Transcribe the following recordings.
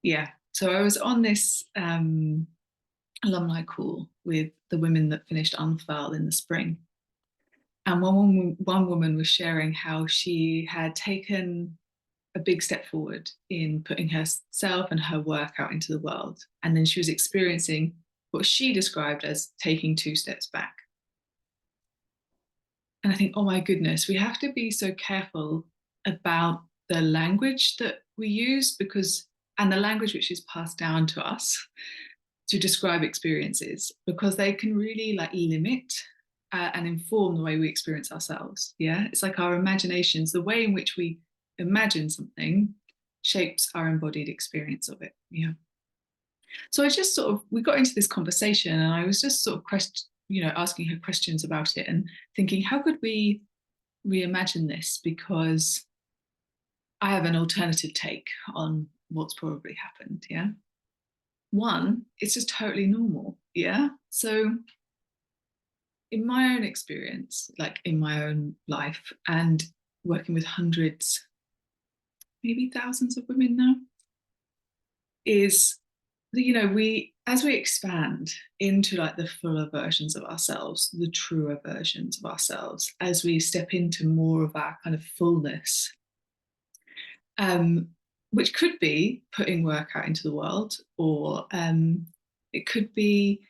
Yeah. So I was on this alumni call with the women that finished Unfurl in the spring. And one woman was sharing how she had taken a big step forward in putting herself and her work out into the world. And then she was experiencing what she described as taking two steps back. And I think, oh my goodness, we have to be so careful about the language that we use and the language which is passed down to us to describe experiences, because they can really like limit and inform the way we experience ourselves. Yeah, it's like our imaginations, the way in which we imagine something shapes our embodied experience of it. Yeah. So I just sort of, we got into this conversation and I was just sort of asking her questions about it and thinking, how could we reimagine this? Because I have an alternative take on what's probably happened. Yeah. One, it's just totally normal. Yeah. So in my own experience, like in my own life and working with hundreds, maybe thousands of women now, is we as we expand into like the fuller versions of ourselves, the truer versions of ourselves, as we step into more of our kind of fullness, um, which could be putting work out into the world, or it could be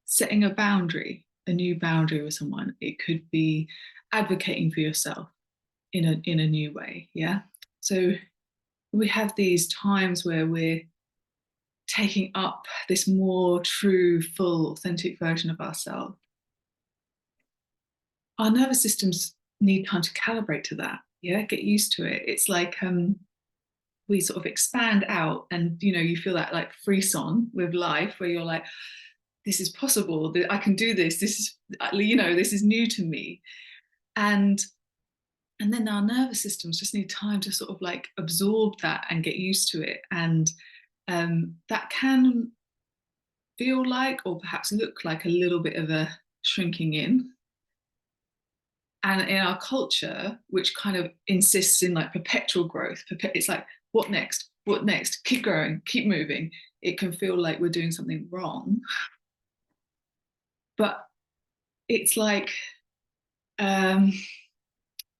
setting a boundary, a new boundary with someone. It could be advocating for yourself in a new way. Yeah. So we have these times where we're taking up this more true, full, authentic version of ourselves. Our nervous systems need time to calibrate to that. Yeah, get used to it. It's like we sort of expand out, and you feel that like frisson with life, where you're like, this is possible. I can do this. This is this is new to me, and then our nervous systems just need time to sort of like absorb that and get used to it, and that can feel like, or perhaps look like, a little bit of a shrinking in. And in our culture, which kind of insists in like perpetual growth, it's like, what next? What next? Keep growing, keep moving. It can feel like we're doing something wrong. But it's like, um,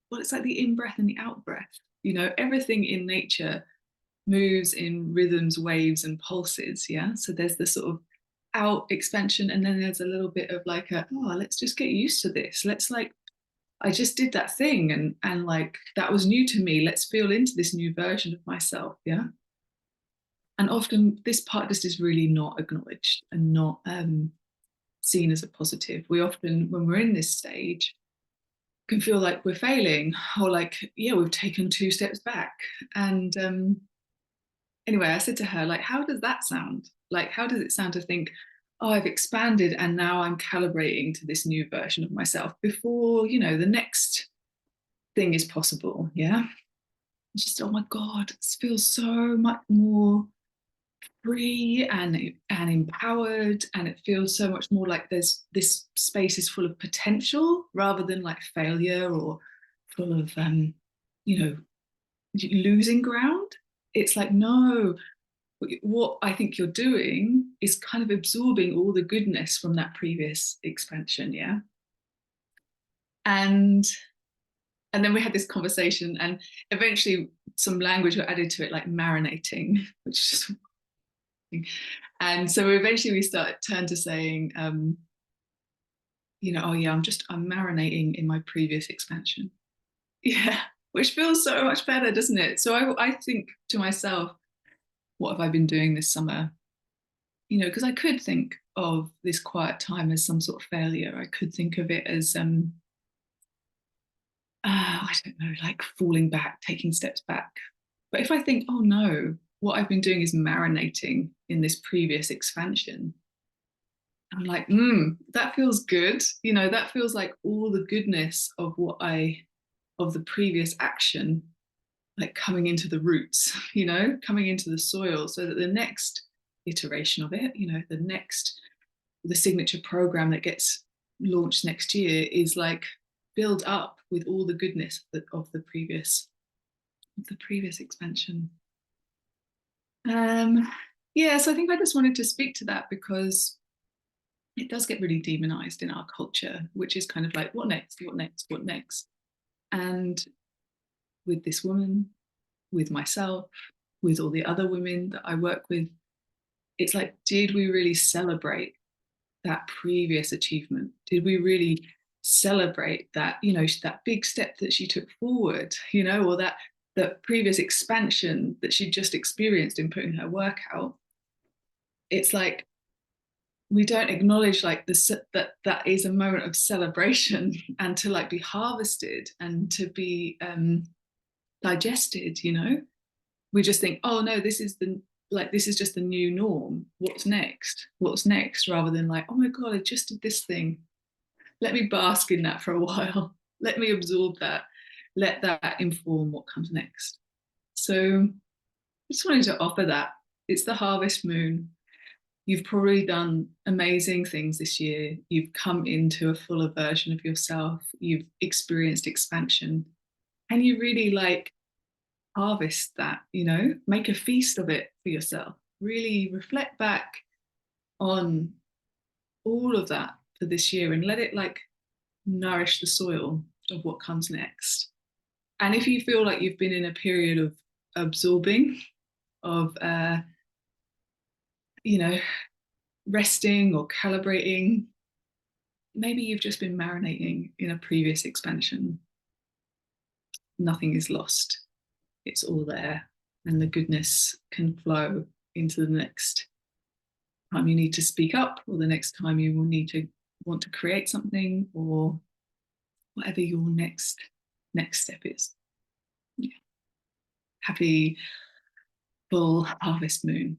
well, it's like the in breath and the out breath. Everything in nature moves in rhythms, waves, and pulses. Yeah. So there's the sort of out expansion, and then there's a little bit of like let's just get used to this. Let's like, I just did that thing, and like that was new to me. Let's feel into this new version of myself. Yeah. And often this part just is really not acknowledged and not seen as a positive. We often, when we're in this stage, can feel like we're failing, or like, yeah, we've taken two steps back. And anyway, I said to her, like, how does that sound? Like, how does it sound to think, oh, I've expanded and now I'm calibrating to this new version of myself before, the next thing is possible? Yeah. Just, oh my God, it feels so much more free and empowered, and it feels so much more like there's this space is full of potential rather than like failure, or full of you know losing ground. It's like, no, what I think you're doing is kind of absorbing all the goodness from that previous expansion. Yeah. And then we had this conversation, and eventually some language got added to it, like marinating, which is just, and so eventually we turned to saying, oh yeah, I'm marinating in my previous expansion. Yeah, which feels so much better, doesn't it? So I think to myself, what have I been doing this summer? Because I could think of this quiet time as some sort of failure. I could think of it as I don't know, like falling back, taking steps back. But if I think, oh no, what I've been doing is marinating in this previous expansion, I'm like, that feels good. That feels like all the goodness of the previous action, like coming into the roots, coming into the soil, so that the next iteration of it, the signature program that gets launched next year is like build up with all the goodness of the previous expansion. Um, yeah, so I think I just wanted to speak to that because it does get really demonized in our culture, which is kind of like, what next? What next? What next? And with this woman, with myself, with all the other women that I work with, it's like, did we really celebrate that previous achievement? Did we really celebrate that, that big step that she took forward, or that previous expansion that she just experienced in putting her work out? It's like we don't acknowledge like this, that is a moment of celebration and to like be harvested and to be digested. We just think, oh no, this is just the new norm. What's next, rather than like, oh my god, I just did this thing, let me bask in that for a while, let me absorb that, let that inform what comes next. So I just wanted to offer that. It's the harvest moon. You've probably done amazing things this year. You've come into a fuller version of yourself. You've experienced expansion. And you really like harvest that, make a feast of it for yourself. Really reflect back on all of that for this year and let it like nourish the soil of what comes next. And if you feel like you've been in a period of absorbing, of, you know, resting or calibrating, maybe you've just been marinating in a previous expansion. Nothing is lost. It's all there. And the goodness can flow into the next time you need to speak up, or the next time you will need to want to create something, or whatever your next step is. Yeah. Happy full harvest moon.